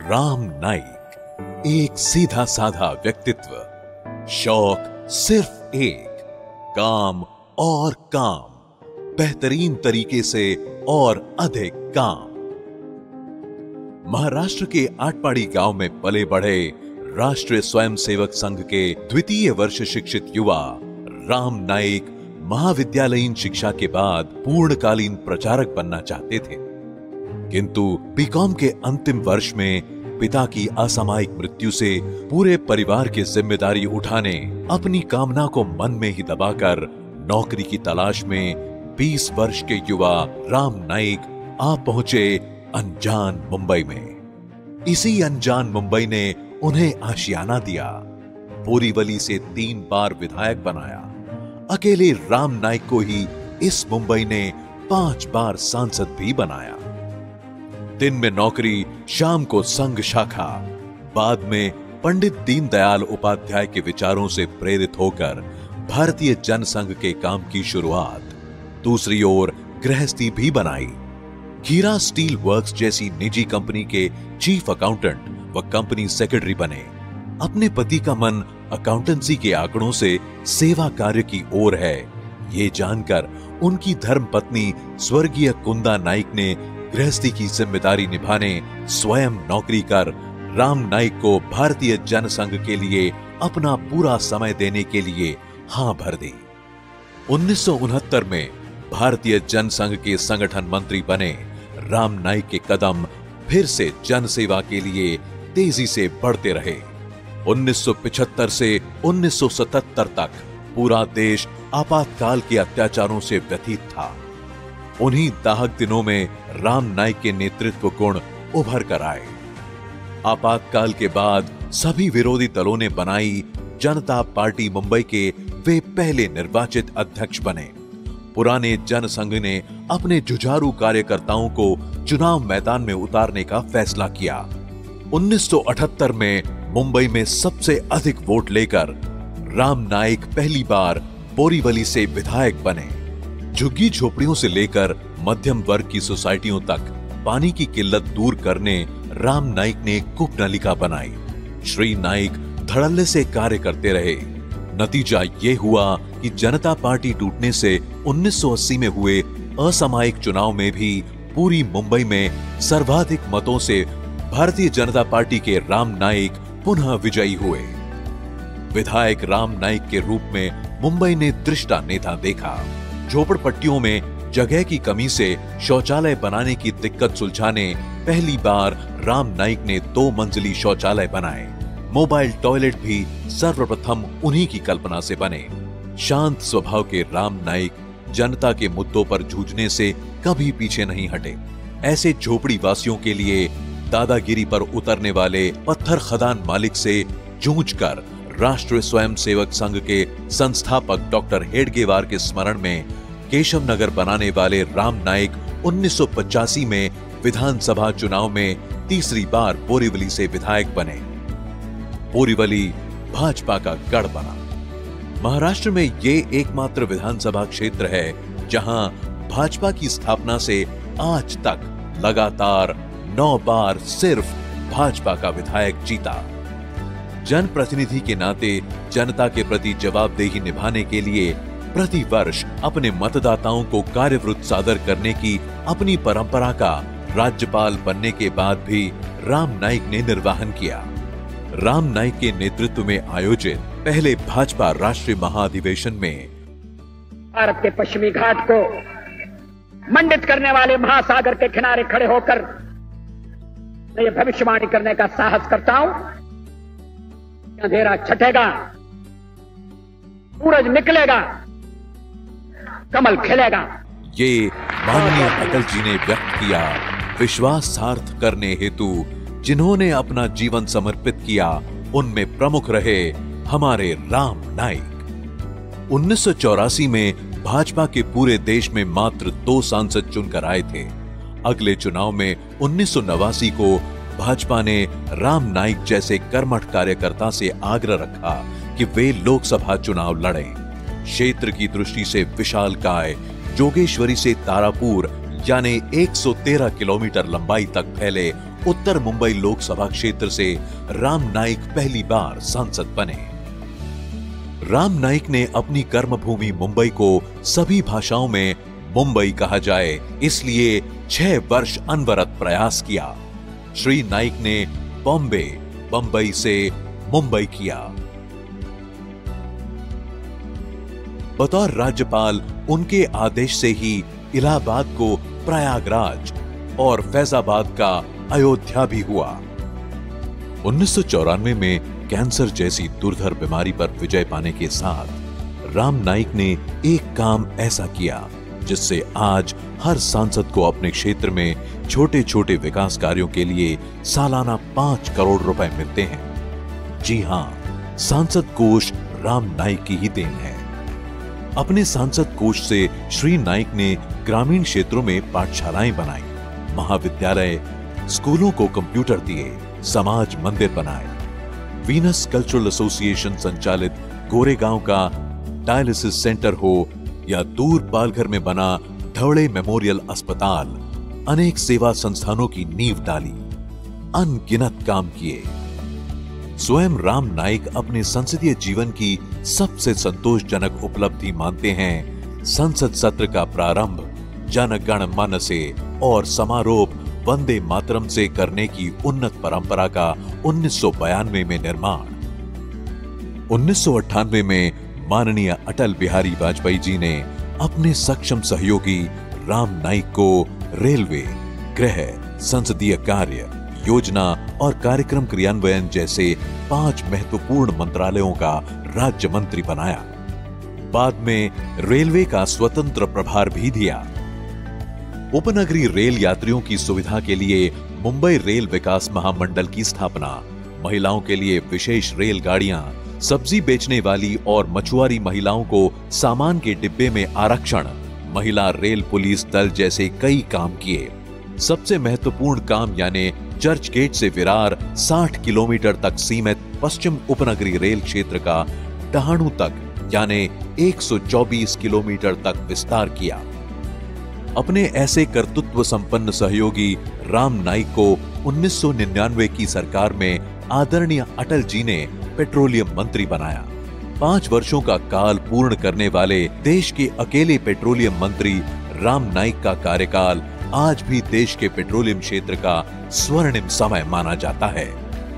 राम नाईक एक सीधा साधा व्यक्तित्व, शौक सिर्फ एक, काम और काम, बेहतरीन तरीके से और अधिक काम। महाराष्ट्र के आटपाड़ी गांव में पले बढ़े राष्ट्रीय स्वयंसेवक संघ के द्वितीय वर्ष शिक्षित युवा राम नाईक महाविद्यालयीन शिक्षा के बाद पूर्णकालीन प्रचारक बनना चाहते थे, किंतु बीकॉम के अंतिम वर्ष में पिता की असामयिक मृत्यु से पूरे परिवार की जिम्मेदारी उठाने अपनी कामना को मन में ही दबाकर नौकरी की तलाश में 20 वर्ष के युवा राम नाईक आ पहुंचे अनजान मुंबई में। इसी अनजान मुंबई ने उन्हें आशियाना दिया, बोरीवली से 3 बार विधायक बनाया। अकेले राम नाईक को ही इस मुंबई ने 5 बार सांसद भी बनाया। दिन में नौकरी, शाम को संघ शाखा। बाद में पंडित दीनदयाल उपाध्याय के विचारों से प्रेरित होकर भारतीय जनसंघ के काम की शुरुआत। दूसरी ओर गृहस्थी भी बनाई। हीरा स्टील वर्क्स जैसी निजी कंपनी के चीफ अकाउंटेंट व कंपनी सेक्रेटरी बने। अपने पति का मन अकाउंटेंसी के आंकड़ों से सेवा कार्य की ओर है, ये जानकर उनकी धर्मपत्नी स्वर्गीय कुंदा नाईक ने गृहस्थी की जिम्मेदारी निभाने स्वयं नौकरी कर राम नाईक को भारतीय जनसंघ के लिए अपना पूरा समय देने के लिए हां भर दी। 1969 में भारतीय जनसंघ के संगठन मंत्री बने राम नाईक के कदम फिर से जनसेवा के लिए तेजी से बढ़ते रहे। 1975 से 1977 तक पूरा देश आपातकाल के अत्याचारों से व्यथित था। उन्हीं दाहक दिनों में राम नाईक के नेतृत्व गुण उभर कर आए। आपातकाल के बाद सभी विरोधी दलों ने बनाई जनता पार्टी मुंबई के वे पहले निर्वाचित अध्यक्ष बने। पुराने जनसंघ ने अपने जुझारू कार्यकर्ताओं को चुनाव मैदान में उतारने का फैसला किया। 1978 में मुंबई में सबसे अधिक वोट लेकर राम नाईक पहली बार बोरीवली से विधायक बने। झुग्गी झोपड़ियों से लेकर मध्यम वर्ग की सोसाइटियों तक पानी की किल्लत दूर करने राम नाईक ने कूपनलिका बनाई। श्री नाईक धड़ल्ले से कार्य करते रहे। नतीजा ये हुआ कि जनता पार्टी टूटने से 1980 में हुए असामयिक चुनाव में भी पूरी मुंबई में सर्वाधिक मतों से भारतीय जनता पार्टी के राम नाईक पुनः विजयी हुए। विधायक राम नाईक के रूप में मुंबई ने दृष्टा नेता देखा। झोपड़पट्टियों में जगह की कमी से शौचालय बनाने की दिक्कत सुलझाने पहली बार राम नाईक ने 2 मंजिली शौचालय बनाए। मोबाइल टॉयलेट भी सर्वप्रथम उन्हीं की कल्पना से बने। शांत स्वभाव के राम नाईक जनता के मुद्दों पर जूझने से कभी पीछे नहीं हटे। ऐसे झोपड़ी वासियों के लिए दादागिरी पर उतरने वाले पत्थर खदान मालिक से जूझकर राष्ट्रीय स्वयंसेवक संघ के संस्थापक डॉक्टर हेडगेवार के स्मरण में केशव नगर बनाने वाले राम नाईक 1985 में विधानसभा चुनाव में तीसरी बार बोरीवली से विधायक बने। बोरीवली भाजपा का गढ़ बना। महाराष्ट्र में ये एकमात्र विधानसभा क्षेत्र है जहां भाजपा की स्थापना से आज तक लगातार 9 बार सिर्फ भाजपा का विधायक जीता। जनप्रतिनिधि के नाते जनता के प्रति जवाबदेही निभाने के लिए प्रति वर्ष अपने मतदाताओं को कार्यवृत्त सादर करने की अपनी परंपरा का राज्यपाल बनने के बाद भी राम नाईक ने निर्वहन किया। राम नाईक के नेतृत्व में आयोजित पहले भाजपा राष्ट्रीय महाधिवेशन में भारत के पश्चिमी घाट को मंडित करने वाले महासागर के किनारे खड़े होकर मैं ये भविष्यवाणी करने का साहस करता हूं, अंधेरा छटेगा, सूरज निकलेगा, कमल खिलेगा। ये माननीय अटल जी ने व्यक्त किया विश्वास सार्थ करने हेतु जिन्होंने अपना जीवन समर्पित किया, उनमें प्रमुख रहे हमारे राम नाईक। 1984 में भाजपा के पूरे देश में मात्र 2 सांसद चुनकर आए थे। अगले चुनाव में 1989 को भाजपा ने राम नाईक जैसे कर्मठ कार्यकर्ता से आग्रह रखा कि वे लोकसभा चुनाव लड़ें। क्षेत्र की दृष्टि से विशालकाय जोगेश्वरी से तारापुर यानी 113 किलोमीटर लंबाई तक फैले उत्तर मुंबई लोकसभा क्षेत्र से राम नाईक पहली बार सांसद बने। राम नाईक ने अपनी कर्मभूमि मुंबई को सभी भाषाओं में मुंबई कहा जाए, इसलिए 6 वर्ष अनवरत प्रयास किया। श्री नाईक ने बॉम्बे, बंबई से मुंबई किया। बतौर राज्यपाल उनके आदेश से ही इलाहाबाद को प्रयागराज और फैजाबाद का अयोध्या भी हुआ। 1994 में कैंसर जैसी दुर्धर बीमारी पर विजय पाने के साथ राम नाईक ने एक काम ऐसा किया जिससे आज हर सांसद को अपने क्षेत्र में छोटे छोटे विकास कार्यों के लिए सालाना 5 करोड़ रुपए मिलते हैं। जी हां, सांसद कोष राम नाईक की ही देन है। अपने सांसद कोष से श्री नाईक ने ग्रामीण क्षेत्रों में पाठशालाएं बनाई, महाविद्यालय, स्कूलों को कंप्यूटर दिए, समाज मंदिर बनाए। वीनस कल्चरल एसोसिएशन संचालित गोरेगांव का डायलिसिस सेंटर हो या दूर पालघर में बना धवड़े मेमोरियल अस्पताल, अनेक सेवा संस्थानों की नींव डाली, अनगिनत काम किए। स्वयं राम नाईक अपने संसदीय जीवन की सबसे संतोषजनक उपलब्धि मानते हैं संसद सत्र का प्रारंभ जन गण मन से और समारोह वंदे मातरम से करने की उन्नत परंपरा का 1992 में निर्माण। 1998 में माननीय अटल बिहारी वाजपेयी जी ने अपने सक्षम सहयोगी राम नाईक को रेलवे, गृह, संसदीय कार्य, योजना और कार्यक्रम क्रियान्वयन जैसे 5 महत्वपूर्ण मंत्रालयों का राज्य मंत्री बनाया। बाद में रेलवे का स्वतंत्र प्रभार भी दिया। उपनगरीय रेल यात्रियों की सुविधा के लिए मुंबई रेल विकास महामंडल की स्थापना, महिलाओं के लिए विशेष रेलगाड़ियां, सब्जी बेचने वाली और मछुआरी महिलाओं को सामान के डिब्बे में आरक्षण, महिला रेल पुलिस दल जैसे कई काम किए। सबसे महत्वपूर्ण काम यानी चर्च गेट से विरार 60 किलोमीटर तक सीमित पश्चिम उपनगरीय रेल क्षेत्र का डहाणू तक यानी 124 किलोमीटर तक विस्तार किया। अपने ऐसे कर्तृत्व संपन्न सहयोगी राम नाईक को 1999 की सरकार में आदरणीय अटल जी ने पेट्रोलियम मंत्री बनाया। 5 वर्षों का काल पूर्ण करने वाले देश के अकेले पेट्रोलियम मंत्री राम नाईक का कार्यकाल आज भी देश के पेट्रोलियम क्षेत्र का स्वर्णिम समय माना जाता है।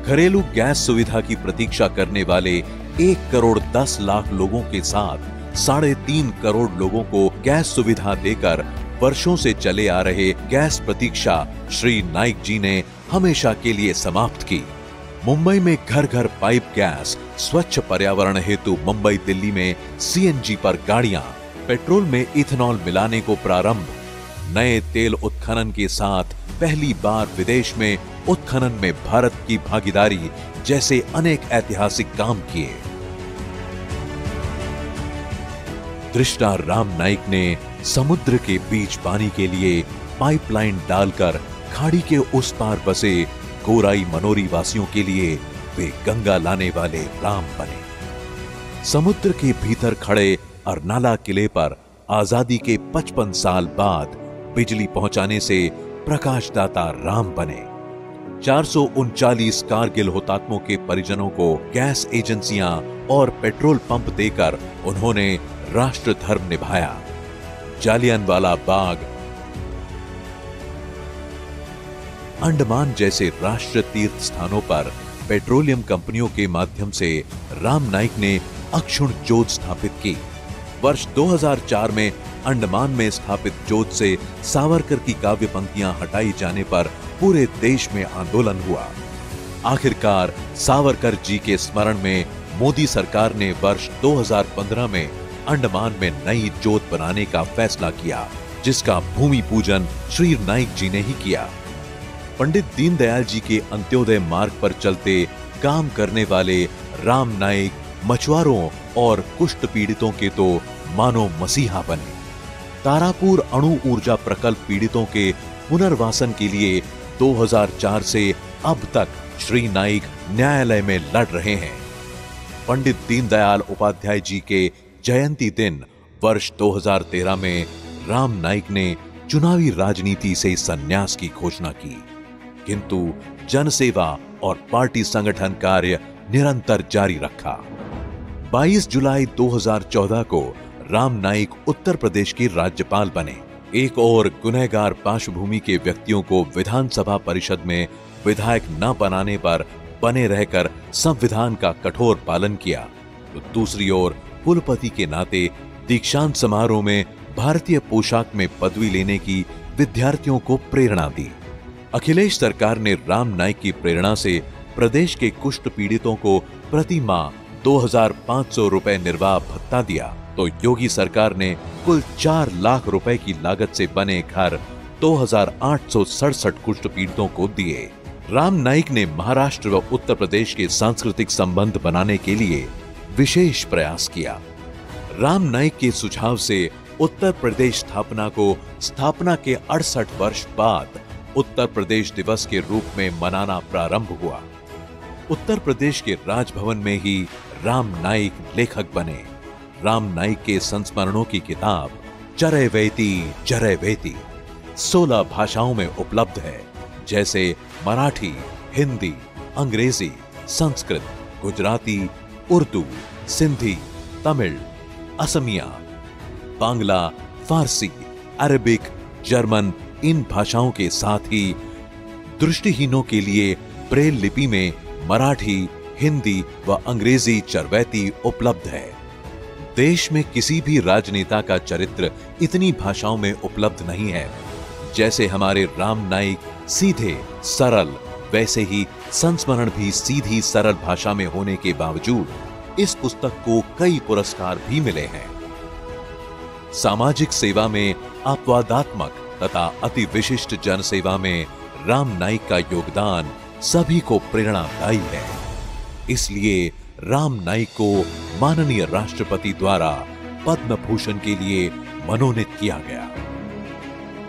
घरेलू गैस सुविधा की प्रतीक्षा करने वाले 1 करोड़ 10 लाख लोगों के साथ 3.5 करोड़ लोगों को गैस सुविधा देकर वर्षों से चले आ रहे गैस प्रतीक्षा श्री नाईक जी ने हमेशा के लिए समाप्त की। मुंबई में घर घर पाइप गैस, स्वच्छ पर्यावरण हेतु मुंबई दिल्ली में सीएनजी पर गाड़ियां, पेट्रोल में इथेनॉल मिलाने को प्रारंभ, नए तेल उत्खनन के साथ पहली बार विदेश में उत्खनन में भारत की भागीदारी जैसे अनेक ऐतिहासिक काम किए। दृष्टा राम नाईक ने समुद्र के बीच पानी के लिए पाइपलाइन डालकर खाड़ी के उस पार बसे गोराई मनोरी वासियों के लिए वे गंगा लाने वाले राम बने। समुद्र के भीतर खड़े अरनाला किले पर आजादी के 55 साल बाद बिजली पहुंचाने से प्रकाशदाता राम बने। 439 कारगिल हुतात्मों के परिजनों को गैस एजेंसियां और पेट्रोल पंप देकर उन्होंने राष्ट्र धर्म निभाया। जालियनवाला बाग, अंडमान जैसे राष्ट्र तीर्थ स्थानों पर पेट्रोलियम कंपनियों के माध्यम से राम नाईक ने अक्षुण जोत स्थापित की। वर्ष 2004 में अंडमान में स्थापित जोत से सावरकर की काव्य पंक्तियां हटाई जाने पर पूरे देश में आंदोलन हुआ। आखिरकार सावरकर जी के स्मरण में मोदी सरकार ने वर्ष 2015 में अंडमान में नई जोत बनाने का फैसला किया, जिसका भूमि पूजन श्री नाईक जी ने ही किया। पंडित दीनदयाल जी के अंत्योदय मार्ग पर चलते काम करने वाले राम नाईक मछुआरों और कुष्ठ पीड़ितों के तो मानो मसीहा बने। तारापुर अणु ऊर्जा प्रकल्प पीड़ितों के पुनर्वासन के लिए 2004 से अब तक श्री नाईक न्यायालय में लड़ रहे हैं। पंडित दीनदयाल उपाध्याय जी के जयंती दिन वर्ष 2013 में राम नाईक ने चुनावी राजनीति से संन्यास की घोषणा की, किंतु जनसेवा और पार्टी संगठन कार्य निरंतर जारी रखा। 22 जुलाई 2014 को राम नाईक उत्तर प्रदेश के राज्यपाल बने। एक और गुनहगार पार्श्वभूमि के व्यक्तियों को विधानसभा परिषद में विधायक न बनाने पर बने रहकर संविधान का कठोर पालन किया, तो दूसरी ओर कुलपति के नाते दीक्षांत समारोह में भारतीय पोशाक में पदवी लेने की विद्यार्थियों को प्रेरणा दी। अखिलेश सरकार ने राम नाईक की प्रेरणा से प्रदेश के कुष्ठ पीड़ितों को प्रति माह 2500 रुपए निर्वाह भत्ता दिया, तो योगी सरकार ने कुल 4 लाख रुपए की लागत से बने घर 2867 कुष्ठ पीड़ितों को दिए। राम नाईक ने महाराष्ट्र व उत्तर प्रदेश के सांस्कृतिक संबंध बनाने के लिए विशेष प्रयास किया। राम नाईक के सुझाव से उत्तर प्रदेश स्थापना को स्थापना के 68 वर्ष बाद उत्तर प्रदेश दिवस के रूप में मनाना प्रारंभ हुआ। उत्तर प्रदेश के राजभवन में ही राम नाईक लेखक बने। राम नाईक के संस्मरणों की किताब चरैवेति चरैवेति 16 भाषाओं में उपलब्ध है, जैसे मराठी, हिंदी, अंग्रेजी, संस्कृत, गुजराती, उर्दू, सिंधी, तमिल, असमिया, बांग्ला, फारसी, अरबिक, जर्मन इन भाषाओं के साथ ही दृष्टिहीनों के लिए ब्रेल लिपि में मराठी, हिंदी व अंग्रेजी चरवैती उपलब्ध है। देश में किसी भी राजनेता का चरित्र इतनी भाषाओं में उपलब्ध नहीं है। जैसे हमारे राम नाईक सीधे सरल, वैसे ही संस्मरण भी सीधी सरल भाषा में होने के बावजूद इस पुस्तक को कई पुरस्कार भी मिले हैं। सामाजिक सेवा में अपवादात्मक तथा अति विशिष्ट जनसेवा में राम नाईक का योगदान सभी को प्रेरणादायी है। इसलिए राम नाईक को माननीय राष्ट्रपति द्वारा पद्म भूषण के लिए मनोनीत किया गया।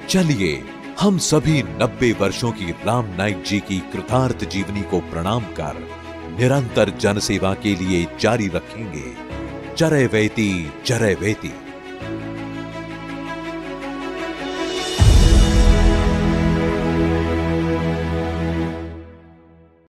चलिए हम सभी 90 वर्षों की राम नाईक जी की कृतार्थ जीवनी को प्रणाम कर निरंतर जनसेवा के लिए जारी रखेंगे। चरैवेति चरैवेति।